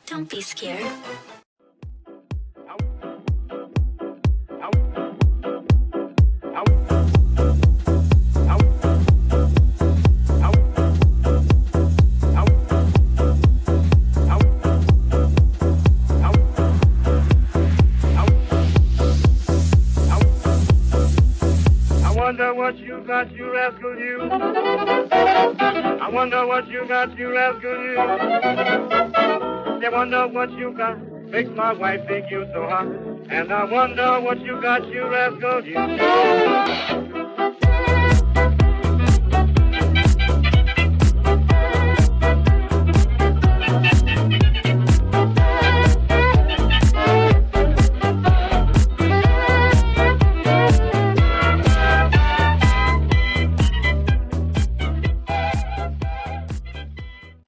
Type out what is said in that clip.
Don't be scared. I wonder what you got, you rascal, you. I wonder what you got, you rascal, you. I wonder what you got, makes my wife think you so hot. And I wonder what you got, you rascal, you.